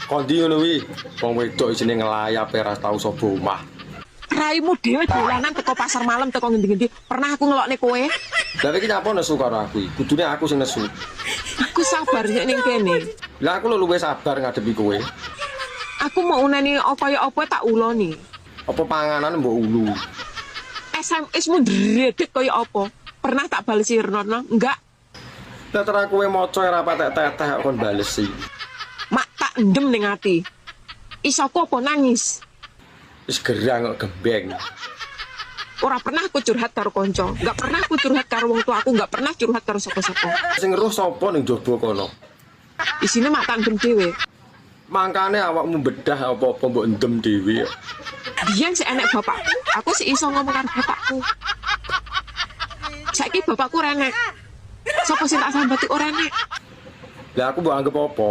Kondi ngono kuwi. Wong wedok isine ngelayap ora tau sapa omah. Raimu dhewe dolanan teko pasar malam teko ngendi-ngendi. Pernah aku ngelokne kowe? Lah iki nyapa nesu karo aku iki? Kudune aku sing nesu. Aku sabar nek ning kene. Lah aku luwih sabar ngadepi kowe. Aku mau uneni apa ya apa tak uloni. Apa panganan mbok ulu? SMS-mu dredeg kaya apa? Pernah tak balesi Rono? Enggak. Lah terus kowe maca ora patek-tetek kon balesi. Mak tak endem ning ati. Iso aku apa nangis? Wis gerang kok gembeng. Ora pernah aku curhat karo kanca, enggak pernah aku curhat karo wong tua aku, enggak pernah curhat karo sapa-sapa. Sing ngeruh sapa ning jaba kono? Isine mak tak endem dhewe. Mangkane awakmu bedah apa-apa mbok endem dhewe. Biyen sik enek bapakku, aku sik iso ngomong karo bapakku. Saiki bapakku renek. Sopo sing tak sambati ora enek? Lah aku mbok anggap apa?